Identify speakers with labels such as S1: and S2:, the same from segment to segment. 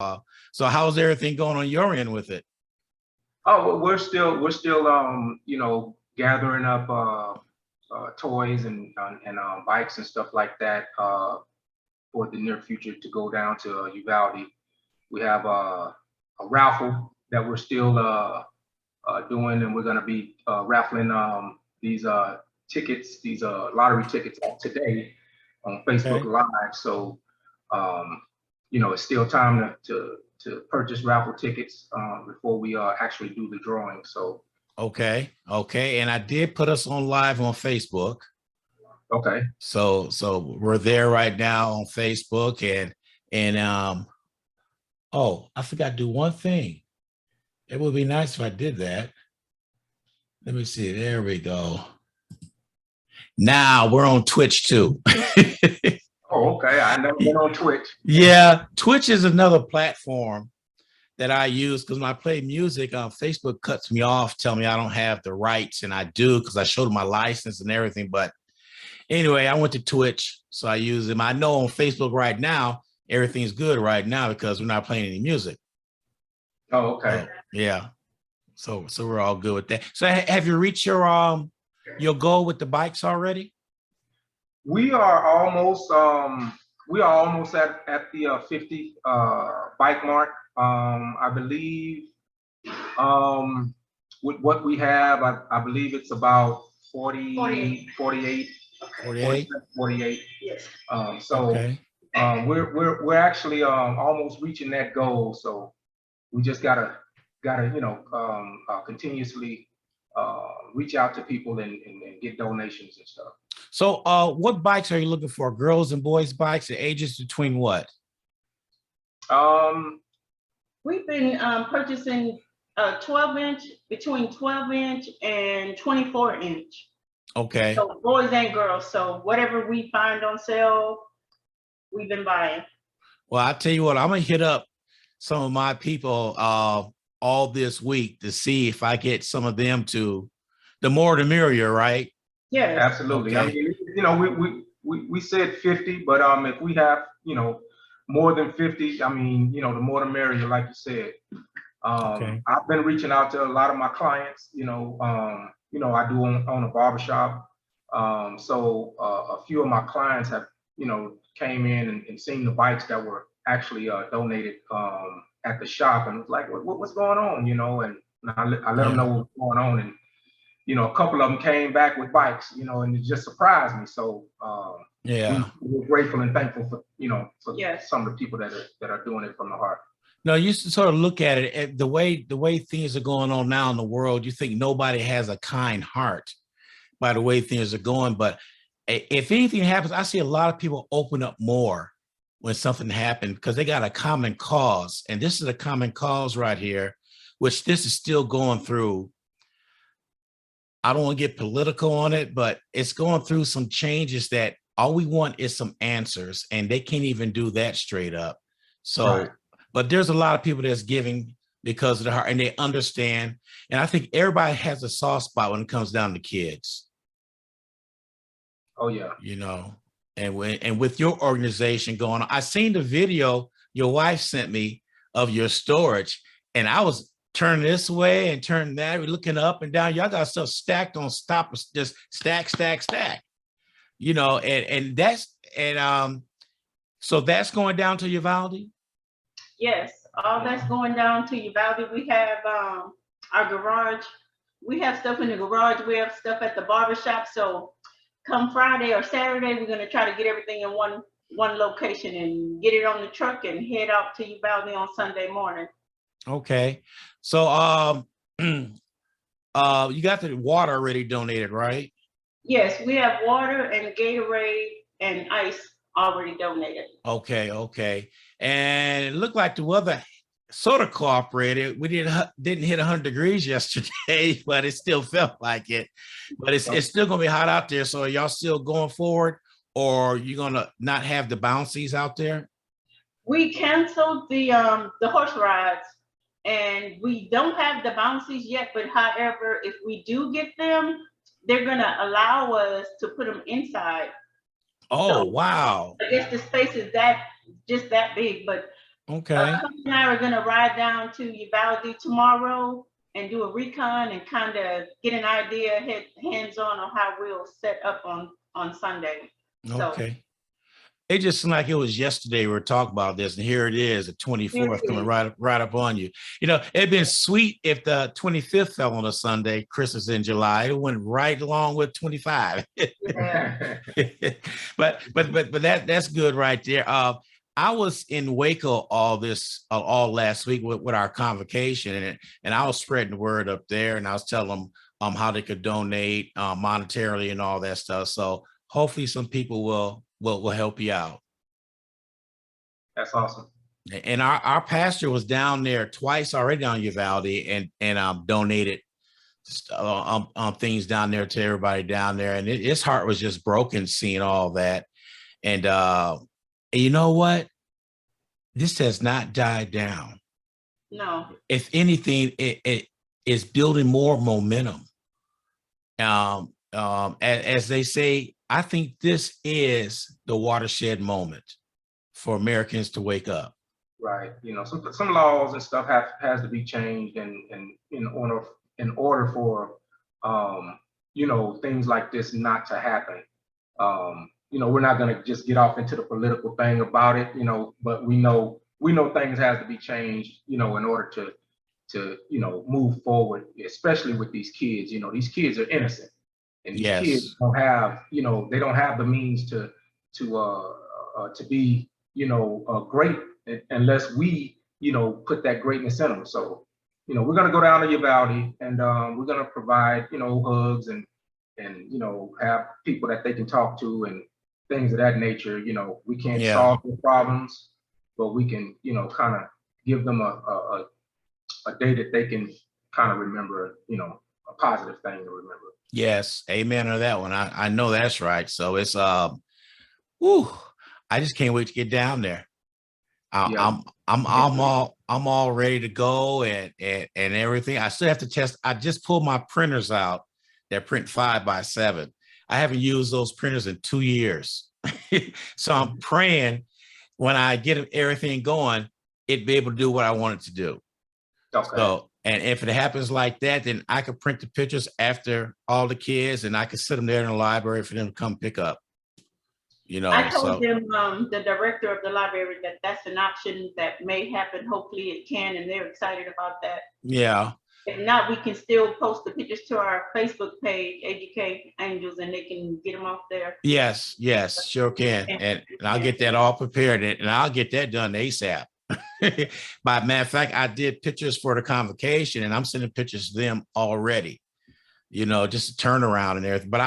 S1: So how's everything going on your end with it?
S2: Oh, well, we're still gathering up toys and bikes and stuff like that for the near future to go down to Uvalde. We have a raffle that we're still doing, and we're going to be raffling these tickets, these lottery tickets today on Facebook
S1: Okay.
S2: Live. So, um, it's still time to purchase raffle tickets before we actually do the drawing. So,
S1: Okay. Okay. And I did put us on live on Facebook.
S2: okay.
S1: So we're there right now on Facebook and oh, I forgot to do one thing. It would be nice if I did that. Let me see. There we go. Now we're on Twitch too.
S2: Oh, okay. I never been on Twitch.
S1: Yeah, Twitch is another platform that I use because when I play music, Facebook cuts me off, tell me I don't have the rights, and I do because I showed them my license and everything. But anyway, I went to Twitch, so I use them. I know on Facebook right now, everything's good right now because we're not playing any music.
S2: Oh, okay.
S1: Yeah. So we're all good with that. So have you reached your goal with the bikes already?
S2: We are almost at the 50 bike mark. I believe with what we have, I believe it's about 40, 48,
S1: 48.
S2: 48.
S3: Yes.
S2: So
S1: Okay.
S2: we're actually almost reaching that goal. So we just gotta continuously reach out to people and get donations and stuff.
S1: So what bikes are you looking for? Girls and boys bikes, the ages between what?
S3: We've been purchasing 12-inch, between 12-inch and 24-inch.
S1: Okay.
S3: So boys and girls. So whatever we find on sale, we've been buying.
S1: Well, I tell you what, I'm gonna hit up some of my people all this week to see if I get some of them to, the more the merrier, right?
S3: Yeah.
S2: Absolutely.
S1: Okay.
S2: I mean, we said 50, but if we have, more than 50, I mean, the more the merrier, like you said.
S1: Okay.
S2: I've been reaching out to a lot of my clients, I do own a barbershop. So a few of my clients have, came in and seen the bikes that were actually donated at the shop and was like, what's going on, and I let them know what's going on. And a couple of them came back with bikes, and it just surprised me. So we're grateful and thankful for some of the people that are doing it from the heart.
S1: No, you used to sort of look at it the way things are going on now in the world. You think nobody has a kind heart by the way things are going. But if anything happens, I see a lot of people open up more when something happened because they got a common cause. And this is a common cause right here, which this is still going through. I don't want to get political on it, but it's going through some changes that all we want is some answers, and they can't even do that straight up. So, right. But there's a lot of people that's giving because of the heart, and they understand. And I think everybody has a soft spot when it comes down to kids.
S2: Oh yeah,
S1: and with your organization going on, I seen the video your wife sent me of your storage, and I was turning this way and turning that, looking up and down. Y'all got stuff stacked on stop, just stack. So that's going down to Uvalde?
S3: Yes, all that's going down to Uvalde. We have our garage. We have stuff in the garage. We have stuff at the barbershop. So come Friday or Saturday, we're going to try to get everything in one location and get it on the truck and head out to Uvalde on Sunday morning.
S1: Okay. So you got the water already donated, right?
S3: Yes, we have water and Gatorade and ice already donated.
S1: Okay. And it looked like the weather sort of cooperated. We didn't hit 100 degrees yesterday, but it still felt like it. But it's still gonna be hot out there. So are y'all still going forward, or are you gonna not have the bouncies out there?
S3: We canceled the horse rides, and we don't have the bouncies yet. But however, if we do get them, they're gonna allow us to put them inside.
S1: Oh, so, wow.
S3: I guess the space is just that big, but
S1: Okay.
S3: Tony and I are gonna ride down to Uvalde tomorrow and do a recon and kind of get an idea, hands-on on how we'll set up on Sunday. So
S1: Okay. It just seemed like it was yesterday we were talking about this, and here it is, the 24th coming right up on you. It'd been sweet if the 25th fell on a Sunday, Christmas in July. It went right along with 25.
S3: yeah.
S1: but that's good right there. I was in Waco all last week with our convocation, and I was spreading the word up there, and I was telling them how they could donate monetarily and all that stuff. So hopefully some people will help you out.
S2: That's awesome.
S1: And our pastor was down there twice already on Uvalde and donated things down there to everybody down there. And his heart was just broken seeing all that. And you know what? This has not died down.
S3: No.
S1: If anything, it is building more momentum. As they say, I think this is the watershed moment for Americans to wake up.
S2: Right. Some laws and stuff has to be changed, and in order for things like this not to happen. We're not going to just get off into the political thing about it, but we know things has to be changed, in order to move forward, especially with these kids. These kids are innocent, and these
S1: Yes.
S2: kids don't have, they don't have the means to be, great unless we, put that greatness in them. So, we're going to go down to Uvalde, and we're going to provide, hugs and have people that they can talk to and things of that nature. We can't solve the problems, but we can, kind of give them a day that they can kind of remember, a positive thing to remember.
S1: Yes, amen to that one. I know that's right. So it's whew, I just can't wait to get down there. I'm all ready to go and everything. I still have to test. I just pulled my printers out that print 5x7. I haven't used those printers in 2 years. So I'm praying when I get everything going, it'd be able to do what I want it to do.
S2: Okay.
S1: So, and if it happens like that, then I could print the pictures after all the kids, and I could sit them there in the library for them to come pick up.
S3: I told them, the director of the library, that that's an option that may happen. Hopefully it can, and they're excited about that.
S1: Yeah.
S3: If not, we can still post the pictures to our Facebook page, AGK Angels, and they can get them off there.
S1: Yes, sure can. And I'll get that all prepared, and I'll get that done ASAP. By matter of fact, I did pictures for the convocation, and I'm sending pictures to them already. Just a turnaround and everything. But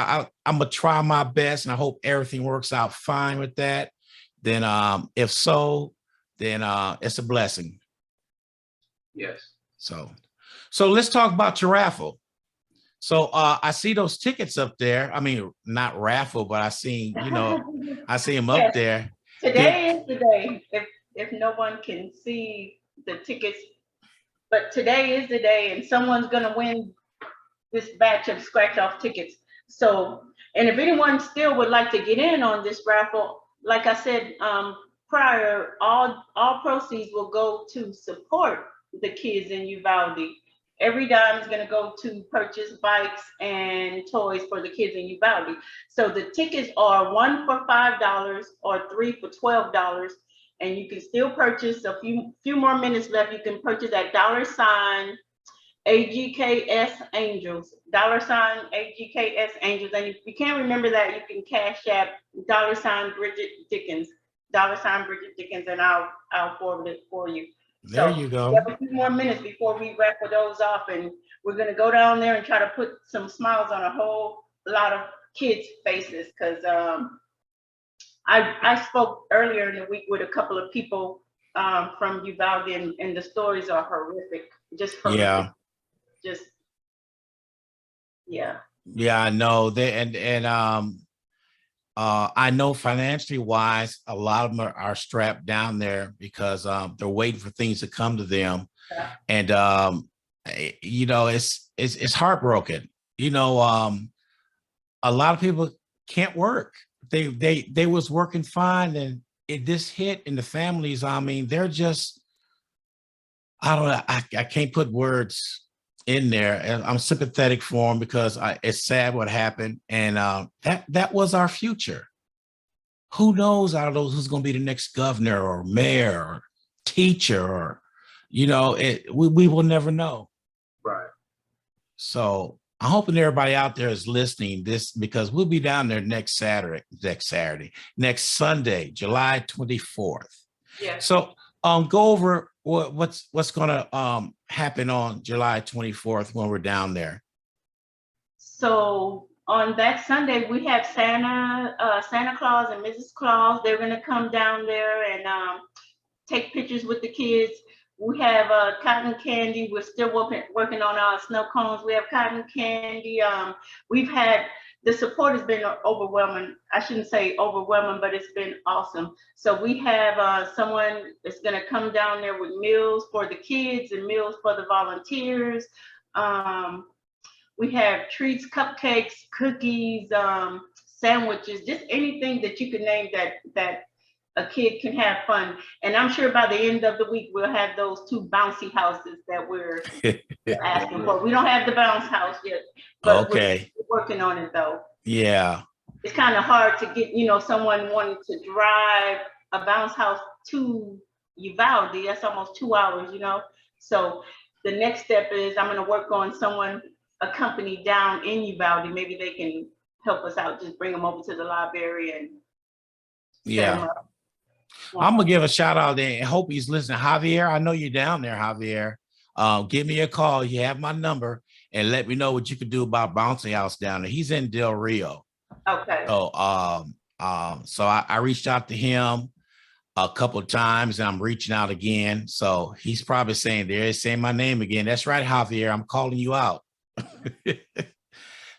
S1: I'm gonna try my best, and I hope everything works out fine with that. Then, if so, then it's a blessing.
S2: Yes.
S1: So let's talk about your raffle. So I see those tickets up there. I mean, not raffle, but I see them up there.
S3: Today is the day. If no one can see the tickets, but today is the day, and someone's gonna win this batch of scratch off tickets. So, and if anyone still would like to get in on this raffle, like I said prior, all proceeds will go to support the kids in Uvalde. Every dime is going to go to purchase bikes and toys for the kids in Uvalde. So the tickets are 1 for $5 or 3 for $12. And you can still purchase a few more minutes left. You can purchase at $AGKS Angels, $AGKS Angels. And if you can't remember that, you can cash app $Bridget Dickens, $Bridget Dickens, and I'll forward it for you.
S1: There you go.
S3: We have a few more minutes before we raffle those off, and we're gonna go down there and try to put some smiles on a whole lot of kids' faces, because I spoke earlier in the week with a couple of people from Uvalde, and the stories are horrific. Just horrific. Yeah.
S1: I know that, I know financially wise, a lot of them are strapped down there because they're waiting for things to come to them.
S3: Yeah.
S1: And it's heartbroken. A lot of people can't work. They was working fine, and this hit in the families, I mean, they're just, I don't know, I can't put words in there. And I'm sympathetic for them because it's sad what happened. And that was our future. Who knows out of those who's going to be the next governor or mayor or teacher or, we will never know.
S2: Right.
S1: So I'm hoping everybody out there is listening this, because we'll be down there next Sunday, July 24th.
S3: Yeah.
S1: So go over what's going to happen on July 24th when we're down there.
S3: So on that Sunday, we have Santa Claus and Mrs. Claus. They're going to come down there and take pictures with the kids. We have cotton candy. We're still working on our snow cones. We have cotton candy. The support has been overwhelming. I shouldn't say overwhelming, but it's been awesome. So we have someone that's going to come down there with meals for the kids and meals for the volunteers. We have treats, cupcakes, cookies, sandwiches, just anything that you can name that a kid can have fun. And I'm sure by the end of the week, we'll have those 2 bouncy houses that we're asking for. We don't have the bounce house yet, but we're working on it though.
S1: Yeah.
S3: It's kind of hard to get, someone wanting to drive a bounce house to Uvalde. That's almost 2 hours, So the next step is I'm going to work on a company down in Uvalde. Maybe they can help us out, just bring them over to the library and set them up.
S1: I'm gonna give a shout out there and hope he's listening. Javier, I know you're down there, Javier. Give me a call. You have my number, and let me know what you can do about bouncy house down there. He's in Del Rio.
S3: Okay.
S1: So so I reached out to him a couple of times, and I'm reaching out again. So he's probably saying my name again. That's right, Javier. I'm calling you out.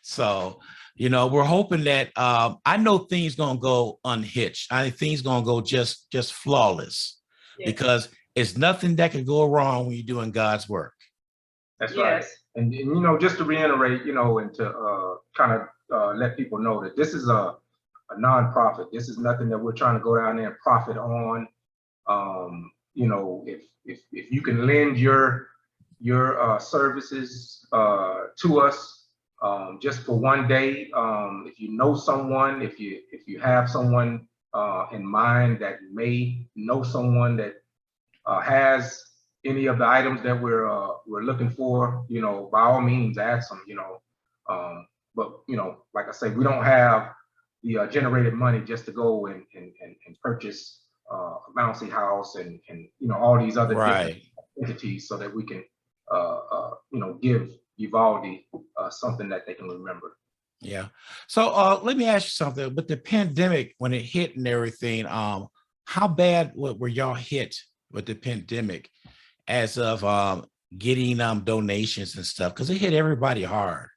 S1: So we're hoping that I know things gonna go unhitched. I think things gonna go just flawless, because it's nothing that can go wrong when you're doing God's work.
S2: That's right. And just to reiterate, and to kind of let people know that this is a nonprofit. This is nothing that we're trying to go down there and profit on. If you can lend your services to us. Just for one day, if you know someone, if you have someone in mind that may know someone that has any of the items that we're looking for, by all means ask them. But like I say, we don't have the generated money just to go and purchase a bouncy house and all these other different entities so that we can give Uvalde something that they can remember.
S1: Yeah. So let me ask you something. With the pandemic, when it hit and everything, how bad were y'all hit with the pandemic as of getting donations and stuff? Because it hit everybody hard.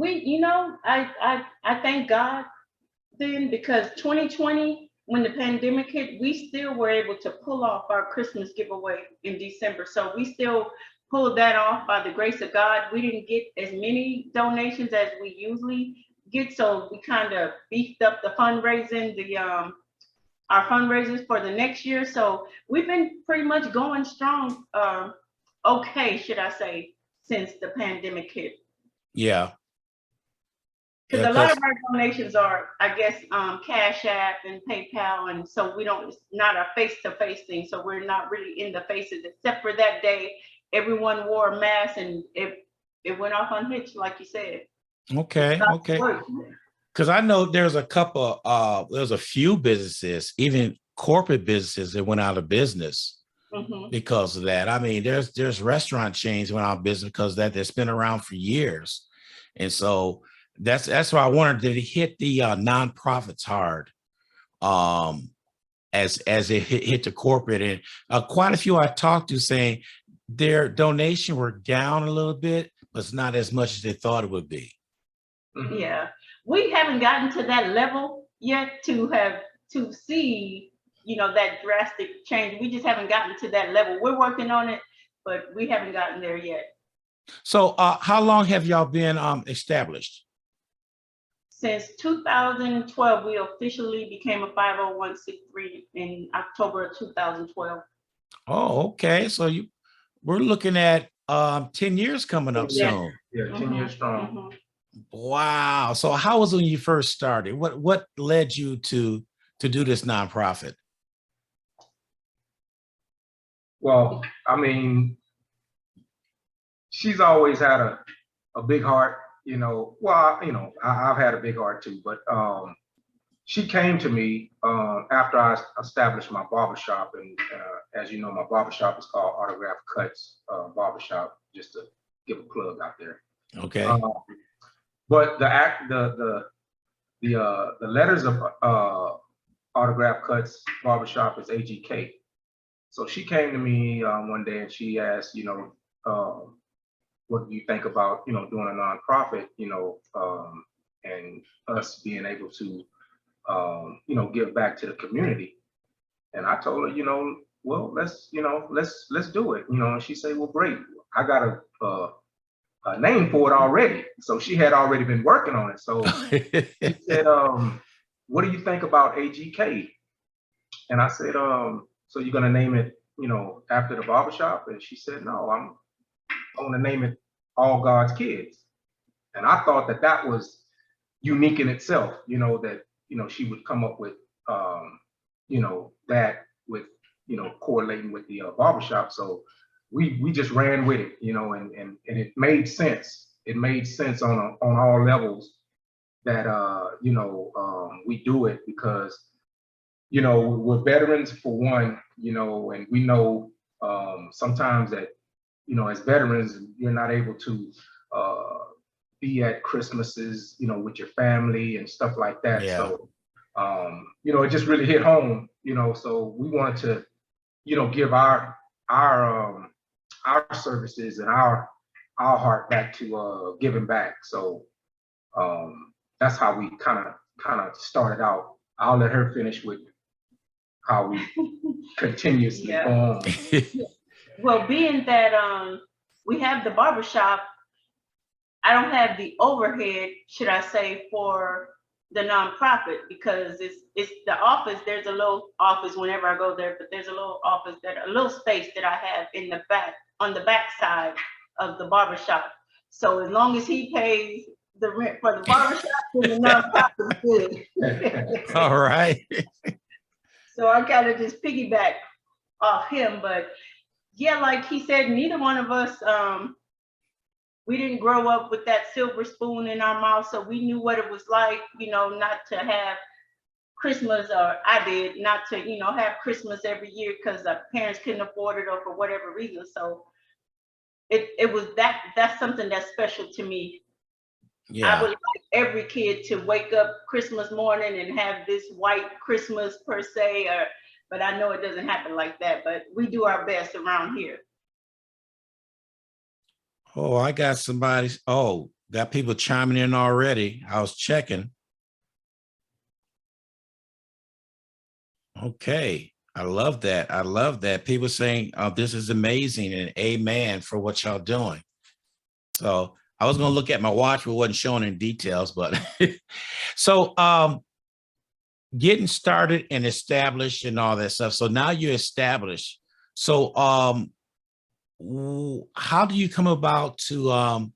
S3: I thank God then, because 2020, when the pandemic hit, we still were able to pull off our Christmas giveaway in December. So we still pulled that off by the grace of God. We didn't get as many donations as we usually get, so we kind of beefed up the fundraising, our fundraisers for the next year. So we've been pretty much going strong, okay, should I say, since the pandemic hit.
S1: Yeah.
S3: Because a lot of our donations are, I guess, Cash App and PayPal, and so it's not a face-to-face thing, so we're not really in the faces, except for that day. Everyone wore a mask, and it went off unhitched, like you said.
S1: Okay. Because I know there's a few businesses, even corporate businesses, that went out of business because of that. I mean, there's restaurant chains that went out of business because of that. That's been around for years, and so that's why I wondered, did it hit the nonprofits hard, as it hit the corporate? And quite a few I talked to saying their donation were down a little bit, but it's not as much as they thought it would be.
S3: Yeah, we haven't gotten to that level yet to see, that drastic change. We just haven't gotten to that level. We're working on it, but we haven't gotten there yet.
S1: So how long have y'all been established?
S3: Since 2012, we officially became a 501c3 in October of 2012.
S1: Oh, okay. So we're looking at 10 years coming up
S3: Yeah.
S1: soon.
S2: Yeah, 10 years strong.
S3: Mhm.
S1: Wow. So how was it when you first started? What led you to do this nonprofit?
S2: Well, I mean, she's always had a big heart, you know. Well, you know, I've had a big heart too, but she came to me after I established my barbershop, and as you know, my barbershop is called Autograph Cuts Barbershop, just to give a plug out there.
S1: Okay.
S2: But the letters of Autograph Cuts Barbershop is AGK. So she came to me one day and she asked, you know, what do you think about, you know, doing a nonprofit, you know, and us being able to, you know, give back to the community. And I told her, you know, well, let's do it, you know. And she said, well, great, I got a name for it already. So she had already been working on it. So she said, what do you think about AGK? And I said, so you're gonna name it, you know, after the barbershop? And she said, no, I want to name it All God's Kids. And I thought that was unique in itself, you know, that, you know, she would come up with, you know, that with, you know, correlating with the barbershop. So we just ran with it, you know, and it made sense. It made sense on all levels that, you know, we do it because, you know, we're veterans for one, you know, and we know sometimes that, you know, as veterans, you're not able to be at Christmases, you know, with your family and stuff like that.
S1: Yeah.
S2: So, you know, it just really hit home, you know. So we wanted to, you know, give our services and our heart back to giving back. So that's how we kind of started out. I'll let her finish with how we continuously
S3: Yeah.
S2: go on.
S3: Well, being that we have the barbershop, I don't have the overhead, should I say, for the nonprofit, because it's the office. There's a little office whenever I go there, but there's a little office a little space that I have in the back, on the back side of the barbershop. So as long as he pays the rent for the barbershop, then the nonprofit is good.
S1: All right.
S3: So I kind of just piggyback off him, but yeah, like he said, neither one of us, we didn't grow up with that silver spoon in our mouth, so we knew what it was like, you know, not to have Christmas, or I did, not to, you know, have Christmas every year because our parents couldn't afford it or for whatever reason. So it was that's something that's special to me.
S1: Yeah.
S3: I would like every kid to wake up Christmas morning and have this white Christmas per se, but I know it doesn't happen like that, but we do our best around here.
S1: Oh, I got somebody. Oh, got people chiming in already. I was checking. Okay. I love that. I love that. People saying, oh, this is amazing and amen for what y'all doing. So I was going to look at my watch, but wasn't showing in details, but so getting started and established and all that stuff. So now you're established. So how do you come about to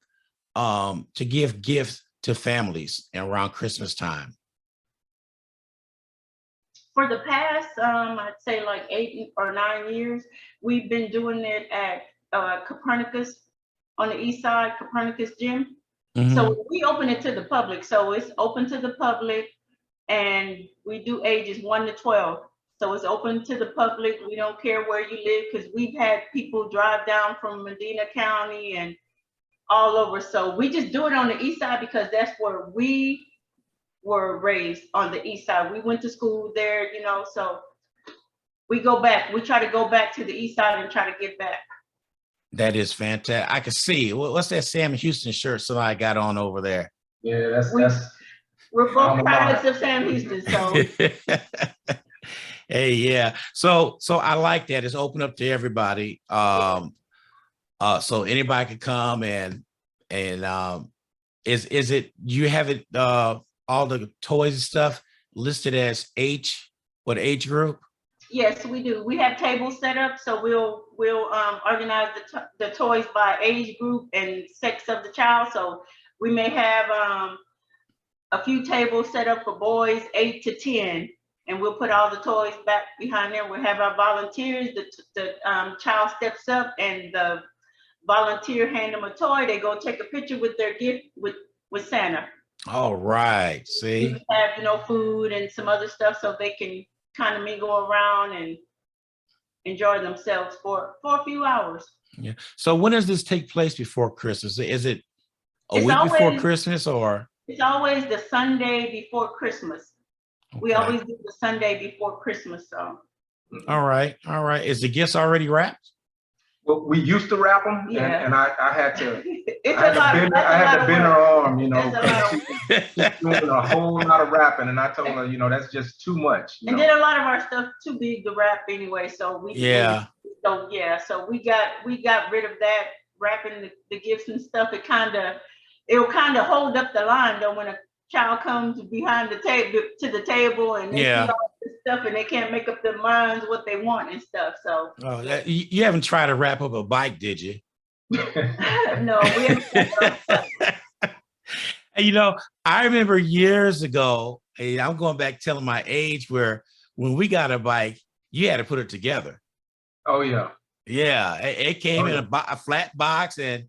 S1: give gifts to families around Christmas time?
S3: For the past, I'd say like 8 or 9 years, we've been doing it at Copernicus on the east side, Copernicus Gym.
S1: Mm-hmm.
S3: So we open it to the public. So it's open to the public, and we do ages 1 to 12. So it's open to the public. We don't care where you live, because we've had people drive down from Medina County and all over. So we just do it on the east side because that's where we were raised, on the east side. We went to school there, you know, so we go back. We try to go back to the east side and try to get back.
S1: That is fantastic. I can see. What's that Sam Houston shirt somebody got on over there?
S2: Yeah, that's
S3: we're both pilots of Sam Houston, so.
S1: Hey, yeah. So I like that. It's open up to everybody. So anybody can come and is it, you have it all the toys and stuff listed as what age group?
S3: Yes, we do. We have tables set up, so we'll organize the toys by age group and sex of the child. So we may have a few tables set up for boys 8 to 10, and we'll put all the toys back behind there. We'll have our volunteers. The child steps up, and the volunteer hand them a toy. They go take a picture with their gift with Santa.
S1: All right. See,
S3: We have food and some other stuff, so they can kind of mingle around and enjoy themselves for a few hours.
S1: yeah. So when does this take place before Christmas? Is it
S3: It's
S1: week before
S3: always-
S1: Christmas or?
S3: It's always the Sunday before Christmas. We
S1: Okay.
S3: always do the Sunday before Christmas. So
S1: All right. All right. Is the gifts already wrapped?
S2: Well, we used to wrap them,
S3: Yeah.
S2: and I had to.
S3: it's
S2: I
S3: a lot.
S2: had to bend her arm,
S3: That's a lot of
S2: she's doing a whole lot of wrapping, and I told her, that's just too much.
S3: And then a lot of our stuff too big to wrap anyway. So we
S1: Yeah.
S3: So we got rid of that wrapping the gifts and stuff. It'll kind of hold up the line though when a child comes behind the table and they see all this stuff and they can't make up their minds what they want and stuff. So
S1: You haven't tried to wrap up a bike, did you?
S3: no, we haven't.
S1: I remember years ago, and I'm going back telling my age, where when we got a bike, you had to put it together.
S2: Oh yeah.
S1: Yeah, it came in a flat box, and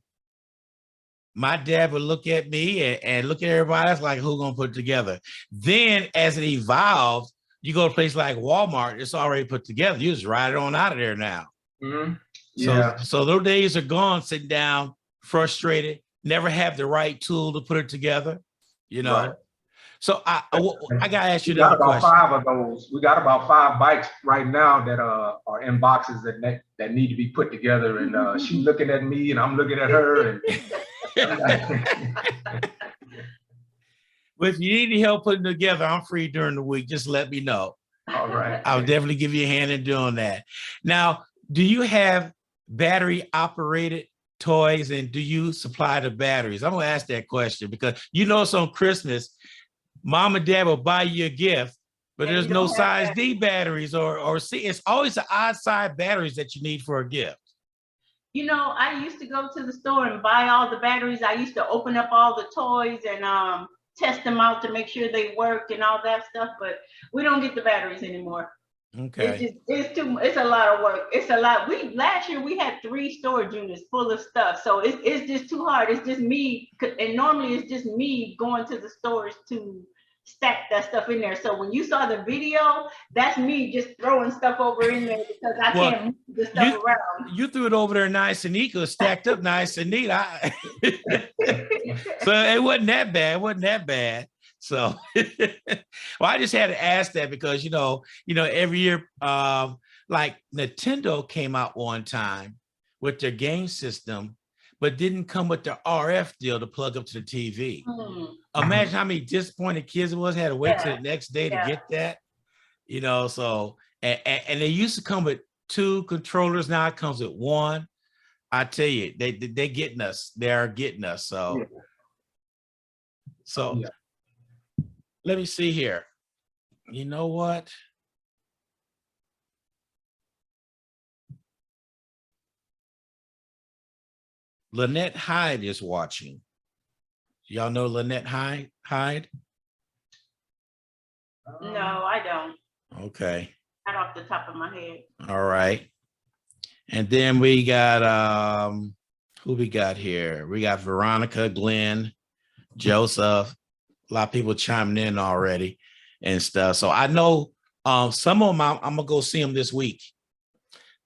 S1: my dad would look at me and look at everybody else like, who's gonna put it together? Then as it evolved, you go to a place like Walmart, it's already put together. You just ride it on out of there now.
S2: Mm-hmm. Yeah.
S1: So those days are gone, sitting down, frustrated, never have the right tool to put it together, Right. So I gotta ask you another question.
S2: 5 of those. We got about 5 bikes right now that are in boxes that need to be put together. And she's looking at me, and I'm looking at her. And
S1: But if you need any help putting it together, I'm free during the week. Just let me know.
S2: All right.
S1: I'll definitely give you a hand in doing that. Now, do you have battery operated toys, and do you supply the batteries? I'm gonna ask that question because it's on Christmas, mom and dad will buy you a gift, but
S3: And
S1: there's
S3: you
S1: no
S3: don't have
S1: size D batteries or C. It's always the odd side batteries that you need for a gift.
S3: I used to go to the store and buy all the batteries. I used to open up all the toys and test them out to make sure they worked and all that stuff, but we don't get the batteries anymore.
S1: Okay.
S3: It's a lot of work. It's a lot. Last year we had 3 storage units full of stuff. So it's just too hard. It's just me. And normally it's just me going to the stores to stack that stuff in there. So when you saw the video, that's me just throwing stuff over in there because I can't move the stuff around.
S1: You threw it over there nice and neat, stacked up nice and neat. So it wasn't that bad. It wasn't that bad. So, well, I just had to ask that because, every year, like Nintendo came out one time with their game system, but didn't come with the RF deal to plug up to the TV. Imagine how many disappointed kids it was, had to wait till the next day to get that, so, and they used to come with 2 controllers. Now it comes with 1. I tell you, they're getting us. They are getting us. So, let me see here. You know what? Lynette Hyde is watching. Y'all know Lynette Hyde?
S3: No, I don't.
S1: Okay.
S3: Not off the top of my head.
S1: All right. And then we got who we got here? We got Veronica, Glenn, Joseph. A lot of people chiming in already and stuff. So I know some of them I'm gonna go see them this week.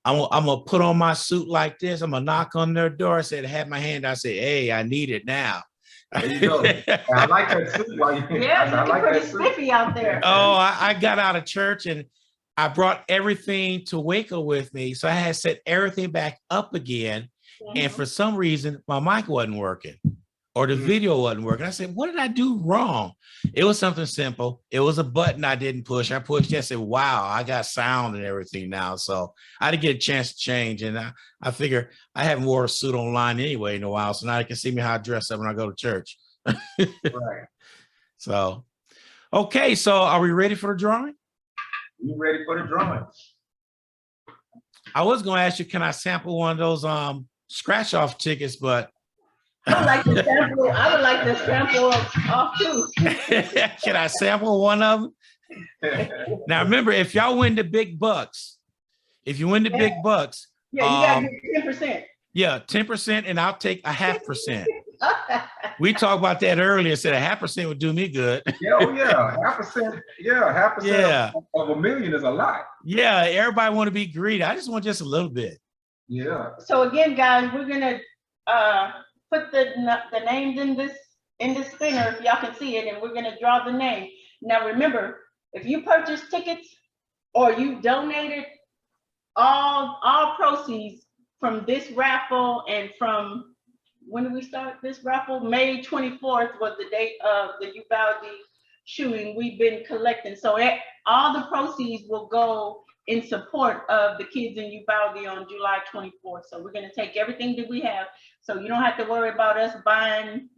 S1: I'm gonna put on my suit like this. I'm gonna knock on their door. I said, have my hand. I said, hey, I need it now.
S2: There you go. I like that suit.
S3: Yeah, you're pretty spiffy out there.
S1: Oh, I got out of church and I brought everything to Waco with me. So I had set everything back up again. And for some reason, my mic wasn't working or the video wasn't working. I said, what did I do wrong? It was something simple. It was a button I didn't push. I pushed it. I said, wow, I got sound and everything now. So I didn't get a chance to change. And I figure I haven't worn a suit online anyway in a while. So now you can see me how I dress up when I go to church.
S2: Right.
S1: So, Okay, so are we ready for the drawing?
S2: We ready for the drawing?
S1: I was going to ask you, can I sample one of those scratch off tickets, but
S3: I would like to sample. I would like to sample off too.
S1: can I sample one of them? Now remember, if y'all win the big bucks, if you win the big bucks,
S3: Yeah, you gotta get 10%.
S1: yeah, 10%, and I'll take a 0.5%. We talked about that earlier. Said a 0.5% would do me good.
S2: Yeah, oh yeah, 0.5%. Yeah, 0.5%
S1: Yeah.
S2: of $1 million is a lot.
S1: Yeah, everybody want to be greedy. I just want just a little bit.
S2: Yeah.
S3: So again, guys, we're gonna put the names in this spinner if y'all can see it, and we're gonna draw the name. Now remember, if you purchase tickets or you donated, all proceeds from this raffle and from when did we start this raffle? May 24th was the date of the Uvalde shooting. We've been collecting, so all the proceeds will go in support of the kids in Uvalde on July 24th. So we're gonna take everything that we have, so you don't have to worry about us buying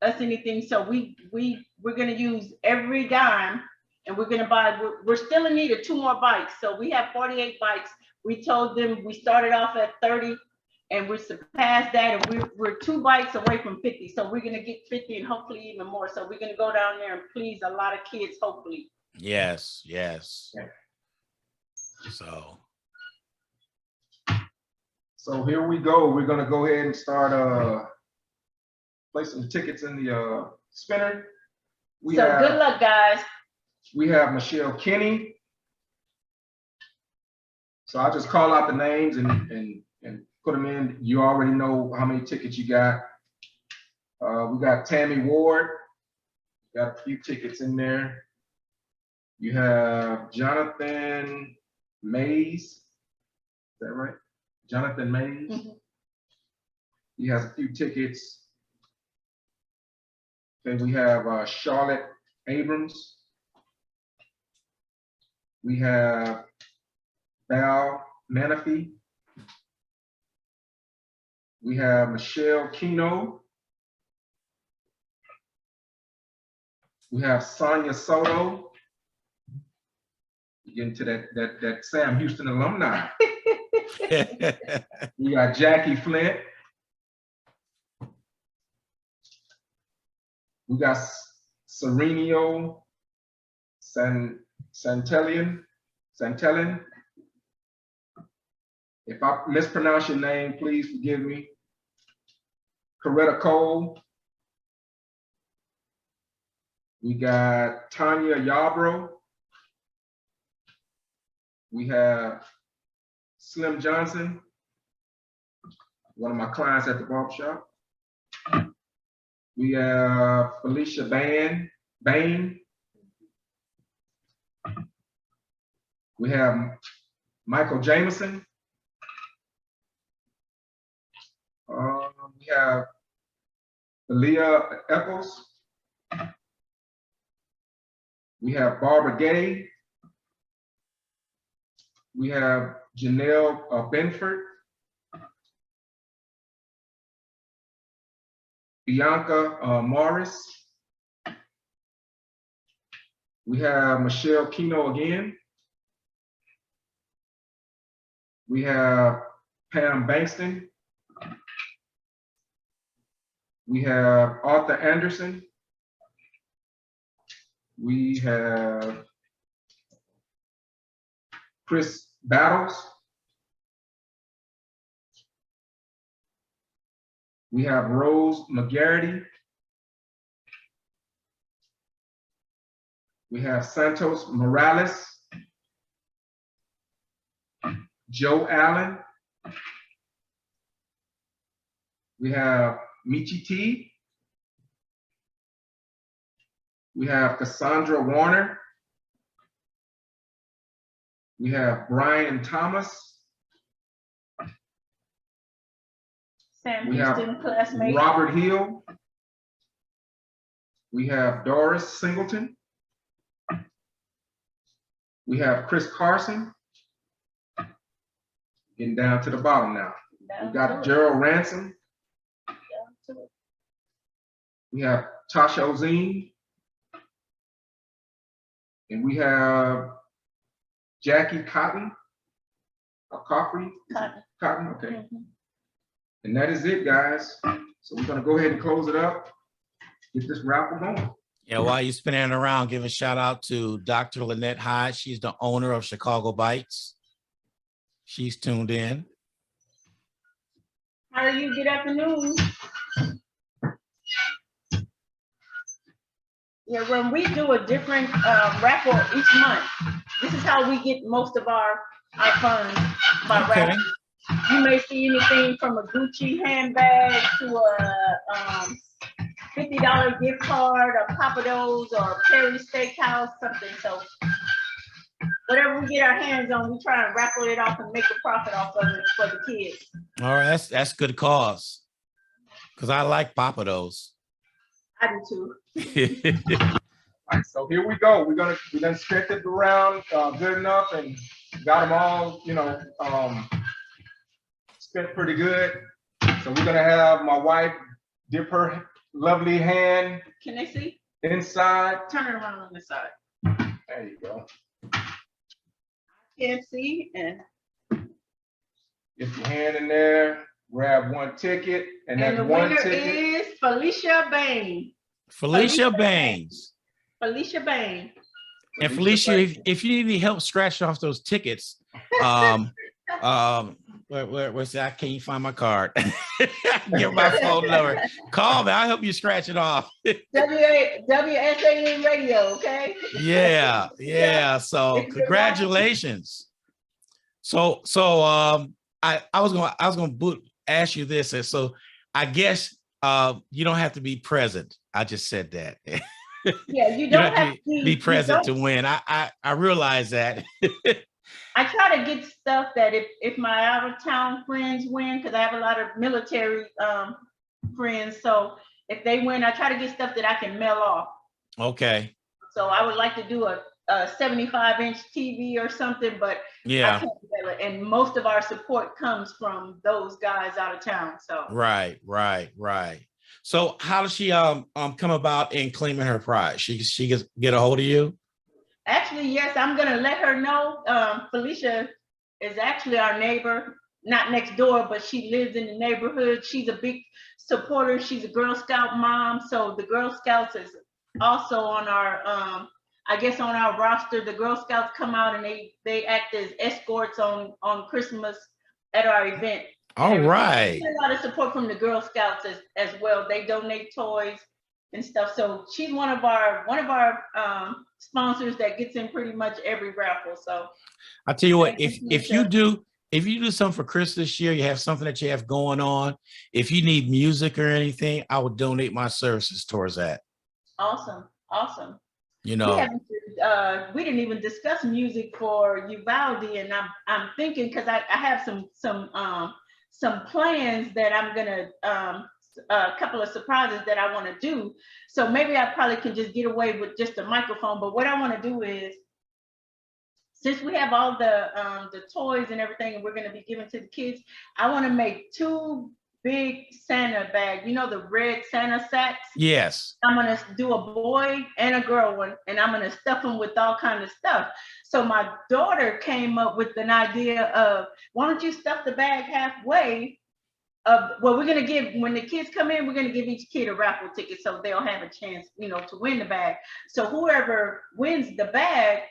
S3: us anything. So we're gonna use every dime, and we're gonna buy. We're still in need of 2 more bikes. So we have 48 bikes. We told them we started off at 30, and we surpassed that, and we're 2 bikes away from 50. So we're gonna get 50 and hopefully even more. So we're gonna go down there and please a lot of kids, hopefully.
S1: Yes.
S2: Yeah. So here we go. We're gonna go ahead and start placing the tickets in the spinner.
S3: Good luck, guys.
S2: We have Michelle Kinney. So I'll just call out the names and put them in. You already know how many tickets you got. We got Tammy Ward. Got a few tickets in there. You have Jonathan Mays. Is that right? Jonathan Mays.
S3: Mm-hmm.
S2: He has a few tickets. Then we have Charlotte Abrams. We have Val Menifee. We have Michelle Keno. We have Sonia Soto. You get into that Sam Houston alumni. We got Jackie Flint. We got Serenio Santelian. If I mispronounce your name, please forgive me. Coretta Cole. We got Tanya Yarbrough. We have Slim Johnson, one of my clients at the barbershop. We have Felicia Bain. We have Michael Jameson. We have Leah Eccles. We have Barbara Gay. We have Janelle Benford. Bianca Morris. We have Michelle Keno again. We have Pam Bankston. We have Arthur Anderson. We have Chris Battles. We have Rose McGarity. We have Santos Morales. Joe Allen. We have Michi T. We have Cassandra Warner. We have Brian Thomas.
S3: Sam
S2: We have
S3: Houston classmate.
S2: Robert Hill. We have Doris Singleton. We have Chris Carson. Getting down to the bottom now. We got Gerald Ransom. We have Tasha Ozine. And we have Jackie Cotton, or Coffrey? Cotton, okay.
S3: Mhm.
S2: And that is it, guys. So we're gonna go ahead and close it up, get this raffle going.
S1: Yeah, while you're spinning it around, give a shout out to Dr. Lynette Hyde. She's the owner of Chicago Bites. She's tuned in.
S3: How are you? Good afternoon. Yeah, when we do a different raffle each month, this is how we get most of our funds by
S1: Okay.
S3: raffle. You may see anything from a Gucci handbag to a $50 gift card, a Papados or Perry Steakhouse, something. So whatever we get our hands on, we try and raffle it off and make a profit off of it for the kids.
S1: All right, that's good cause. Because I like Papados.
S3: I do too.
S2: All right, so here we go. We're gonna stretch it around good enough and got them all, spent pretty good. So we're gonna have my wife dip her lovely hand
S3: Can they see?
S2: inside.
S3: Turn it around on the side.
S2: There you go.
S3: Can't see and
S2: Get your hand in there. Grab one ticket, and
S3: the
S2: that one
S3: winner
S2: ticket.
S3: is Felicia Bain.
S1: Felicia Baines.
S3: Felicia Bain.
S1: And Felicia, if you need any help scratching off those tickets, where's that? I can't find my card. Get my phone number. Call me. I'll help you scratch it off.
S3: WSAN radio, okay?
S1: Yeah. So congratulations. So I was gonna ask you this, and so I guess you don't have to be present. I just said that.
S3: Yeah, you don't have to
S1: be present to win. I realize that.
S3: I try to get stuff that if my out of town friends win, because I have a lot of military friends. So if they win, I try to get stuff that I can mail off.
S1: Okay.
S3: So I would like to do a 75-inch TV or something, but
S1: yeah,
S3: I can't mail it. And most of our support comes from those guys out of town. So
S1: right. So how does she come about in claiming her prize? She get a hold of you?
S3: Actually, yes, I'm gonna let her know. Felicia is actually our neighbor, not next door, but she lives in the neighborhood. She's a big supporter. She's a Girl Scout mom. So the Girl Scouts is also on our, I guess on our roster. The Girl Scouts come out and they act as escorts on Christmas at our event.
S1: All right.
S3: A lot of support from the Girl Scouts as well. They donate toys and stuff. So she's one of our sponsors that gets in pretty much every raffle. So
S1: I'll tell you what, if you do something for Chris this year, you have something that you have going on, if you need music or anything, I would donate my services towards that.
S3: Awesome.
S1: You know,
S3: we didn't even discuss music for Uvalde, and I'm thinking, because I have some plans that I'm gonna a couple of surprises that I want to do. So maybe I probably can just get away with just a microphone. But what I want to do is, since we have all the toys and everything, and we're going to be giving to the kids, I want to make 2 big Santa bags. You know, the red Santa sacks?
S1: Yes.
S3: I'm going to do a boy and a girl one, and I'm going to stuff them with all kinds of stuff. So my daughter came up with an idea of, why don't you stuff the bag halfway? Well, we're gonna give, when the kids come in, we're gonna give each kid a raffle ticket so they'll have a chance, to win the bag. So whoever wins the bag,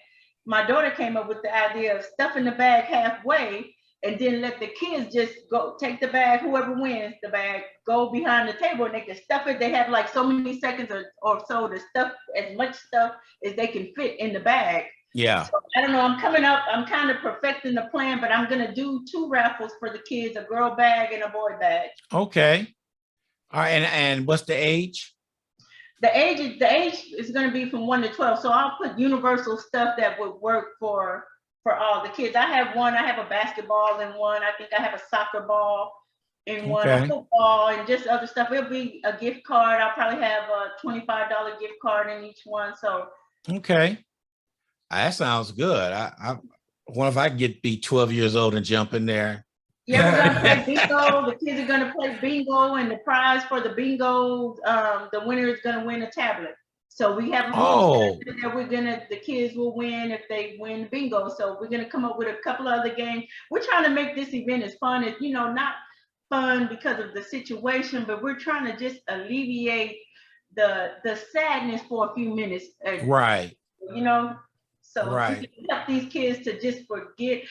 S3: my daughter came up with the idea of stuffing the bag halfway and then let the kids just go take the bag, whoever wins the bag, go behind the table and they can stuff it. They have like so many seconds or so to stuff as much stuff as they can fit in the bag.
S1: Yeah.
S3: So, I don't know, I'm coming up, I'm kind of perfecting the plan, but I'm gonna do 2 raffles for the kids, a girl bag and a boy bag.
S1: Okay. All right, and what's the age?
S3: The age is gonna be from 1 to 12. So I'll put universal stuff that would work for all the kids. I have a basketball in one, I think I have a soccer ball in one, a football, and just other stuff. It'll be a gift card. I'll probably have a $25 gift card in each one. So
S1: okay. That sounds good. I wonder if I could be 12 years old and jump in there.
S3: Yeah, we're gonna play bingo. The kids are gonna play bingo, and the prize for the bingo, the winner is gonna win a tablet. So we have a
S1: Oh,
S3: that the kids will win if they win bingo. So we're gonna come up with a couple of other games. We're trying to make this event as fun as, not fun because of the situation, but we're trying to just alleviate the sadness for a few minutes.
S1: right,
S3: You know, so if we
S1: right.
S3: can help these kids to just forget.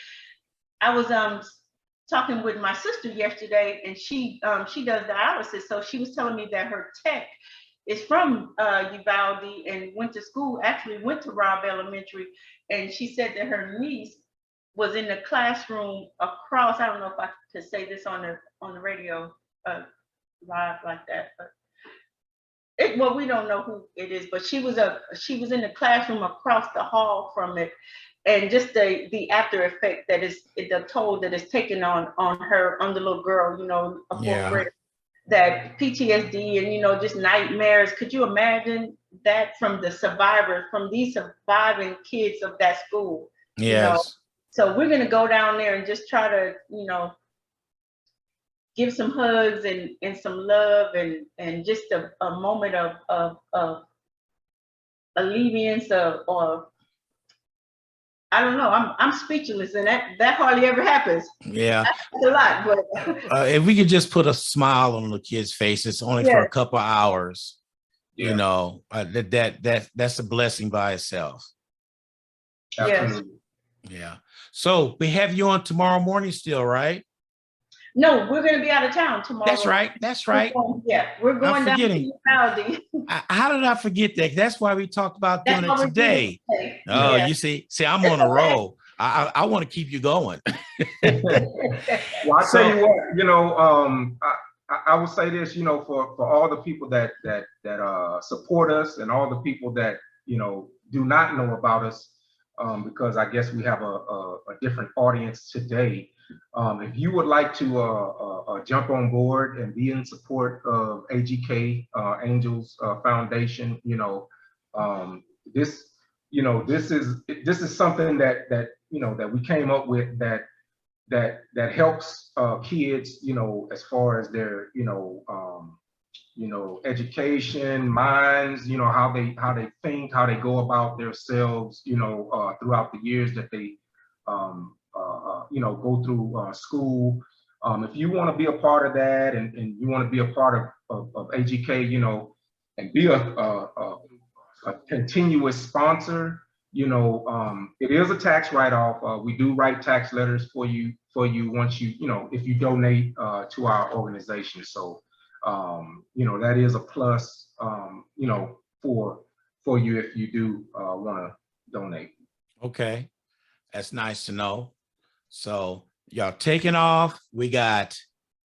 S3: I was talking with my sister yesterday, and she does dialysis, so she was telling me that her tech is from Uvalde and actually went to Robb Elementary, and she said that her niece was in the classroom across. I don't know if I could say this on the radio live like that, but well, we don't know who it is, but she was in the classroom across the hall from it, and just the after effect that is the toll that is taken on the little girl, a fourth
S1: Yeah,
S3: grade, that PTSD and just nightmares. Could you imagine that from these surviving kids of that school?
S1: yes.
S3: So we're gonna go down there and just try to give some hugs and some love and just a moment of alleviance or I don't know. I'm speechless, and that hardly ever happens.
S1: Yeah.
S3: That's a lot, but
S1: If we could just put a smile on the kids' faces only for a couple of hours, that's a blessing by itself.
S2: Absolutely.
S1: Yeah. So we have you on tomorrow morning still, right?
S3: No, we're going to be out of town tomorrow.
S1: That's right. That's right.
S3: We're going down
S1: forgetting.
S3: to Uvalde.
S1: How did I forget that? That's why we talked about doing it today. Oh,
S3: Yeah.
S1: you see, I'm on a roll. I want to keep you going.
S2: Well, I tell you what, I will say this, for all the people that support us and all the people that do not know about us, because I guess we have a different audience today. If you would like to jump on board and be in support of AGK Angels Foundation, this is something that we came up with that helps kids, as far as their education, minds, how they think, how they go about themselves, throughout the years that they go through school. If you want to be a part of that and you want to be a part of AGK, and be a continuous sponsor, it is a tax write-off. We do write tax letters for you once if you donate to our organization. So that is a plus, for you if you do want to donate.
S1: Okay, that's nice to know. So y'all taking off. We got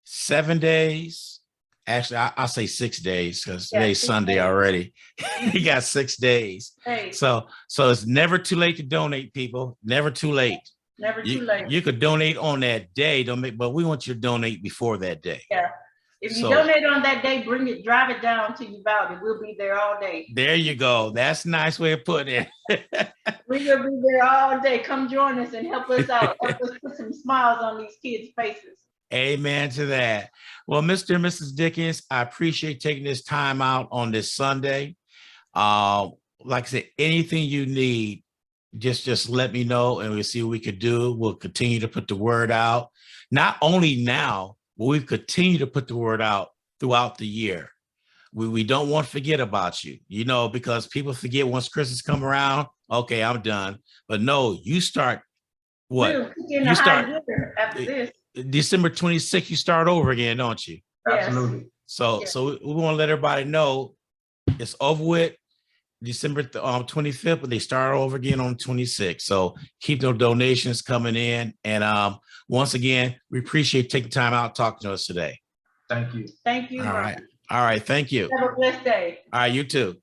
S1: 7 days. Actually, I'll say 6 days because today's Sunday already. You got 6 days.
S3: Hey.
S1: So it's never too late to donate, people. Never too late.
S3: Never too late.
S1: You could donate on that day, but we want you to donate before that day.
S3: Yeah. If you donate on that day, drive it down to Uvalde. We'll be there all day.
S1: There you go. That's a nice way of putting it.
S3: We will be there all day. Come join us and help us out. Help us put some smiles on these kids' faces.
S1: Amen to that. Well, Mr. and Mrs. Dickens, I appreciate taking this time out on this Sunday. Like I said, anything you need, just let me know and we'll see what we could do. We'll continue to put the word out. Not only now, but we continue to put the word out throughout the year. We don't want to forget about you, because people forget once Christmas come around, okay, I'm done. But no, you start what?
S3: You start after this.
S1: December 26th, you start over again, don't you?
S3: Yes.
S2: Absolutely.
S1: So we want to let everybody know it's over with December 25th, but they start over again on 26th. So keep those donations coming in. And once again, we appreciate taking time out talking to us today.
S2: Thank you.
S3: Thank you.
S1: All right. Thank you.
S3: Have a blessed day.
S1: All right, you too.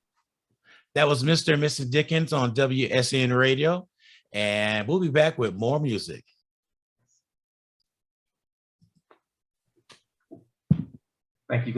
S1: That was Mr. and Mrs. Dickens on WSAN Radio. And we'll be back with more music.
S2: Thank you.